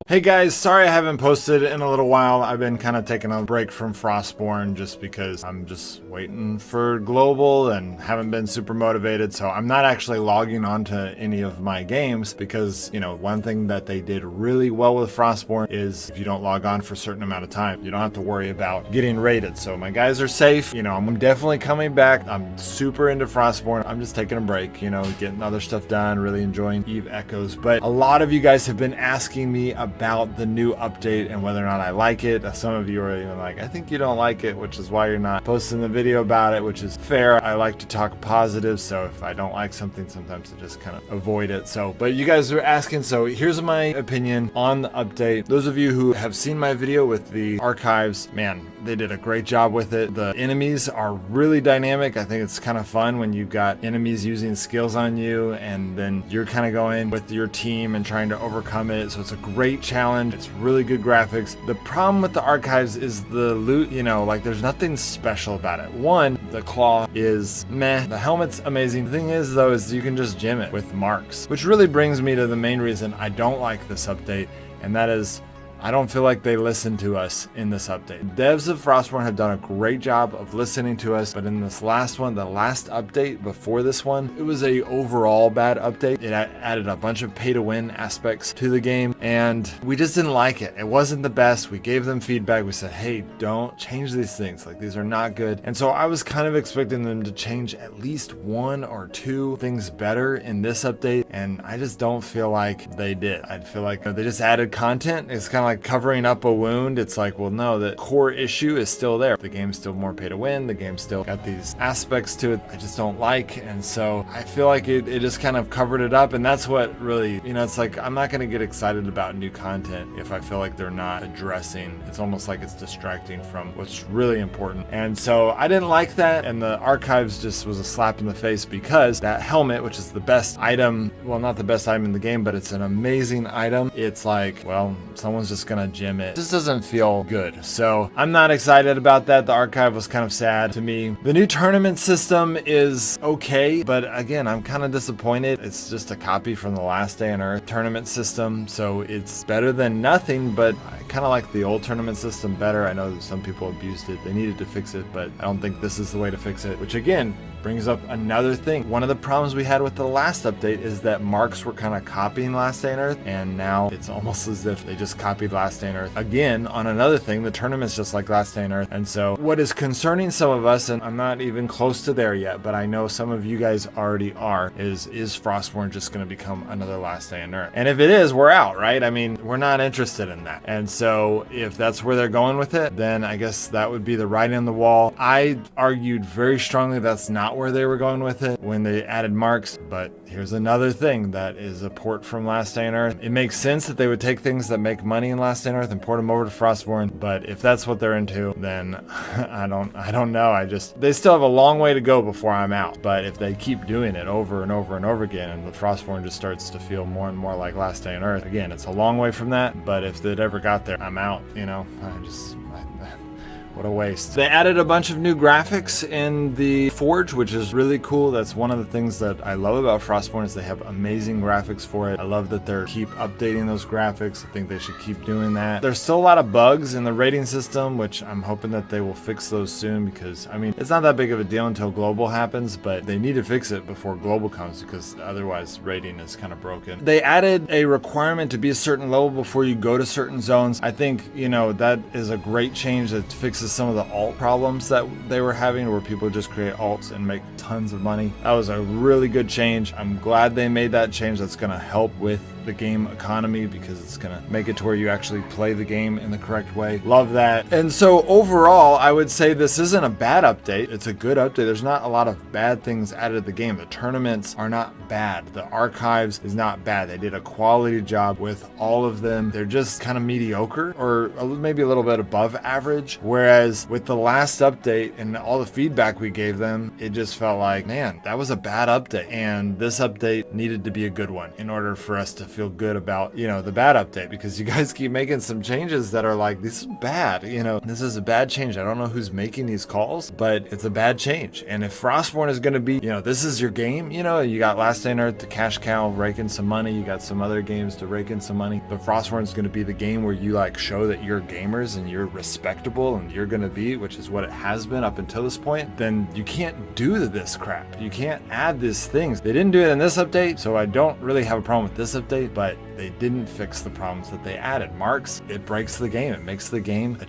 Hey guys, sorry I haven't posted in a little while. I've been kind of taking a break from Frostborn just because I'm just waiting for global and haven't been super motivated. So I'm not actually logging onto any of my games because, one thing that they did really well with Frostborn is if you don't log on for a certain amount of time, you don't have to worry about getting raided. So my guys are safe. I'm definitely coming back. I'm super into Frostborn. I'm just taking a break, getting other stuff done, really enjoying Eve Echoes. But a lot of you guys have been asking me about the new update and whether or not I like it. Some of you are even like, I think you don't like it, which is why you're not posting the video about it, which is fair. I like to talk positive, so if I don't like something, sometimes I just kind of avoid it. But you guys are asking, so here's my opinion on the update. Those of you who have seen my video with the archives, man, they did a great job with it. The enemies are really dynamic. I think it's kind of fun when you've got enemies using skills on you and then you're kind of going with your team and trying to overcome it. So it's a great challenge. It's really good graphics. The problem with the archives is the loot, there's nothing special about it. One, the claw is meh. The helmet's amazing. The thing is though, is you can just gem it with marks, which really brings me to the main reason I don't like this update. And that is, I don't feel like they listen to us in this update. Devs of Frostborn have done a great job of listening to us, but in this last one, the last update before this one, it was a overall bad update. It added a bunch of pay-to-win aspects to the game, and we just didn't like it. It wasn't the best. We gave them feedback. We said, hey, don't change these things. These are not good. And so I was kind of expecting them to change at least one or two things better in this update, and I just don't feel like they did. I feel like they just added content. It's kind of like covering up a wound. It's like, well, no, the core issue is still there. The game's still more pay to win. The game's still got these aspects to it I just don't like. And so I feel like it just kind of covered it up. And that's what really, it's like, I'm not going to get excited about new content if I feel like they're not addressing. It's almost like it's distracting from what's really important. And so I didn't like that. And the archives just was a slap in the face because that helmet, which is the best item, well, not the best item in the game, but it's an amazing item. It's like, well, someone's just gonna gem it. This doesn't feel good. So I'm not excited about that. The archive was kind of sad to me. The new tournament system is okay, but again, I'm kind of disappointed. It's just a copy from the Last Day on Earth tournament system. So it's better than nothing, but I kind of like the old tournament system better. I know that some people abused it. They needed to fix it, but I don't think this is the way to fix it, which again, brings up another thing. One of the problems we had with the last update is that marks were kind of copying Last Day on Earth, and now it's almost as if they just copied Last Day on Earth again on another thing. The tournament's just like Last Day on Earth. And so what is concerning some of us, and I'm not even close to there yet, but I know some of you guys already are, is Frostborn just going to become another Last Day on Earth? And if it is, we're out, right? I mean, we're not interested in that. And so if that's where they're going with it, then I guess that would be the writing on the wall. I argued very strongly that's not where they were going with it when they added marks, but here's another thing that is a port from Last Day on Earth. It makes sense that they would take things that make money in Last Day on Earth and port them over to Frostborn, but if that's what they're into, then I don't know. They still have a long way to go before I'm out, but if they keep doing it over and over and over again and the Frostborn just starts to feel more and more like Last Day on Earth, again, it's a long way from that, but if it ever got there, I'm out, what a waste. They added a bunch of new graphics in the Forge, which is really cool. That's one of the things that I love about Frostborn is they have amazing graphics for it. I love that they're keep updating those graphics. I think they should keep doing that. There's still a lot of bugs in the rating system, which I'm hoping that they will fix those soon because, it's not that big of a deal until global happens, but they need to fix it before global comes because otherwise rating is kind of broken. They added a requirement to be a certain level before you go to certain zones. I think, that is a great change that fixes some of the alt problems that they were having where people just create alts and make tons of money. That was a really good change. I'm glad they made that change. That's going to help with the game economy because it's going to make it to where you actually play the game in the correct way. Love that. And so overall, I would say this isn't a bad update. It's a good update. There's not a lot of bad things added to the game. The tournaments are not bad. The archives is not bad. They did a quality job with all of them. They're just kind of mediocre or maybe a little bit above average. Whereas Whereas with the last update and all the feedback we gave them, it just felt like, man, that was a bad update. And this update needed to be a good one in order for us to feel good about, the bad update, because you guys keep making some changes that are like, this is bad. This is a bad change. I don't know who's making these calls, but it's a bad change. And if Frostborn is going to be, this is your game, you got Last Day on Earth, the cash cow, raking some money. You got some other games to rake in some money. But Frostborn is going to be the game where you like show that you're gamers and you're respectable and you're going to be, which is what it has been up until this point. Then you can't do this crap. You can't add these things. They didn't do it in this update, so I don't really have a problem with this update, but they didn't fix the problems that they added. Marks, it breaks the game. It makes the game, a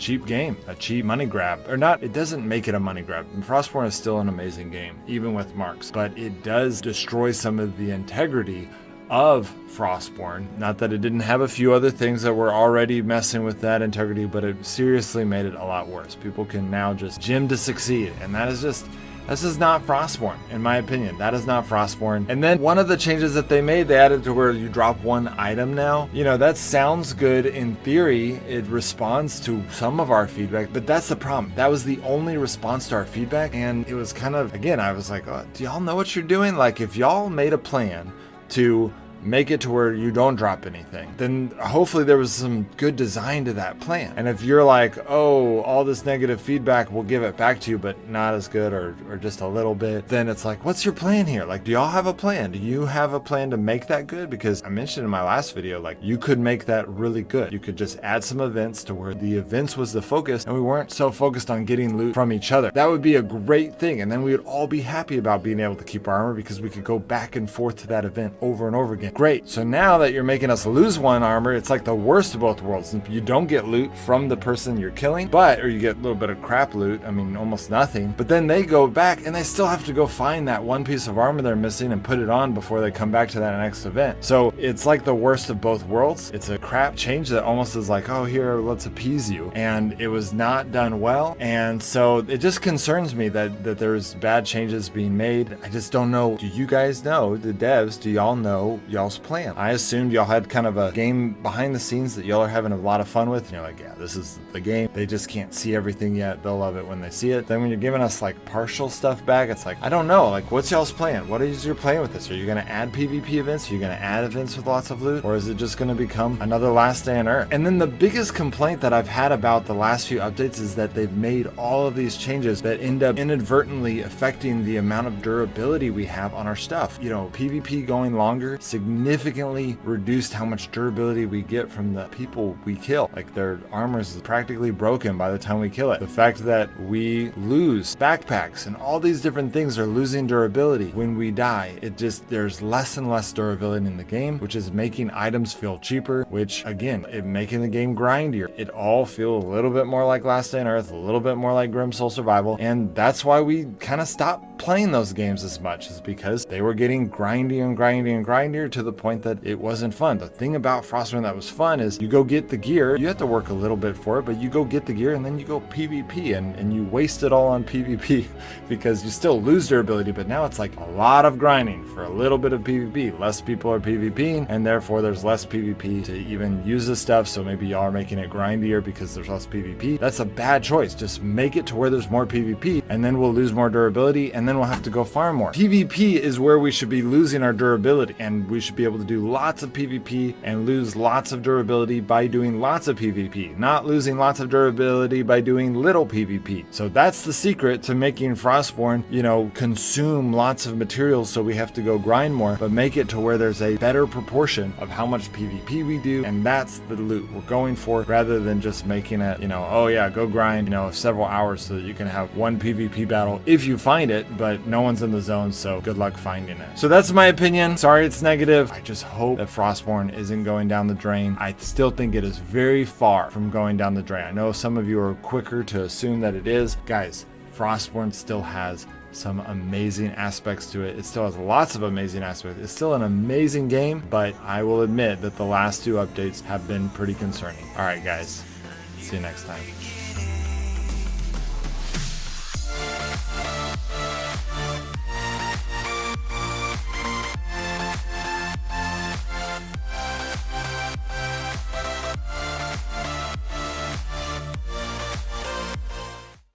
cheap money grab. Or not, it doesn't make it a money grab. And Frostborn is still an amazing game, even with marks, but it does destroy some of the integrity of Frostborn. Not that it didn't have a few other things that were already messing with that integrity, but it seriously made it a lot worse. People can now just gym to succeed, and this is not Frostborn, in my opinion. That is not Frostborn. And then one of the changes that they made, they added to where you drop one item now. That sounds good in theory. It responds to some of our feedback, but that's the problem. That was the only response to our feedback. And it was kind of, again, I was like, oh, do y'all know what you're doing? Like, if y'all made a plan to make it to where you don't drop anything, then hopefully there was some good design to that plan. And if you're like, oh, all this negative feedback, we'll give it back to you, but not as good or just a little bit, then it's like, what's your plan here? Like, do y'all have a plan? Do you have a plan to make that good? Because I mentioned in my last video, like, you could make that really good. You could just add some events to where the events was the focus and we weren't so focused on getting loot from each other. That would be a great thing. And then we would all be happy about being able to keep our armor because we could go back and forth to that event over and over again. Great. So now that you're making us lose one armor, it's like the worst of both worlds. You don't get loot from the person you're killing, or you get a little bit of crap loot. I mean, almost nothing. But then they go back and they still have to go find that one piece of armor they're missing and put it on before they come back to that next event. So it's like the worst of both worlds. It's a crap change that almost is like, oh, here, let's appease you. And it was not done well. And so it just concerns me that there's bad changes being made. I just don't know. Do you guys know, the devs, do y'all know y'all's plan? I assumed y'all had kind of a game behind the scenes that y'all are having a lot of fun with. And you're like, yeah, this is the game. They just can't see everything yet. They'll love it when they see it. Then when you're giving us like partial stuff back, it's like, I don't know. Like, what's y'all's plan? What is your plan with this? Are you going to add PvP events? Are you going to add events with lots of loot? Or is it just going to become another Last Day on Earth? And then the biggest complaint that I've had about the last few updates is that they've made all of these changes that end up inadvertently affecting the amount of durability we have on our stuff. PvP going longer significantly reduced how much durability we get from the people we kill. Like, their armor is practically broken by the time we kill it. The fact that we lose backpacks and all these different things are losing durability when we die, there's less and less durability in the game, which is making items feel cheaper, which again, making the game grindier. It all feel a little bit more like Last Day on Earth, a little bit more like Grim Soul Survival, and that's why we kind of stopped playing those games as much, is because they were getting grindier and grindier and grindier to the point that it wasn't fun. The thing about Frostborn that was fun is you go get the gear, you have to work a little bit for it, but you go get the gear and then you go PvP and you waste it all on PvP because you still lose durability, but now it's like a lot of grinding for a little bit of PvP. Less people are PvPing and therefore there's less PvP to even use this stuff, so maybe y'all are making it grindier because there's less PvP. That's a bad choice. Just make it to where there's more PvP and then we'll lose more durability and then we'll have to go farm more. PvP is where we should be losing our durability, and we should be able to do lots of PvP and lose lots of durability by doing lots of PvP, not losing lots of durability by doing little PvP. So that's the secret to making Frostborn, consume lots of materials, so we have to go grind more, but make it to where there's a better proportion of how much PvP we do, and that's the loot we're going for, rather than just making it, oh yeah, go grind, several hours so that you can have one PvP battle if you find it, but no one's in the zone, so good luck finding it. So that's my opinion. Sorry it's negative. I just hope that Frostborn isn't going down the drain. I still think it is very far from going down the drain. I know some of you are quicker to assume that it is. Guys, Frostborn still has some amazing aspects to it. It still has lots of amazing aspects. It's still an amazing game, but I will admit that the last two updates have been pretty concerning. All right, guys, see you next time.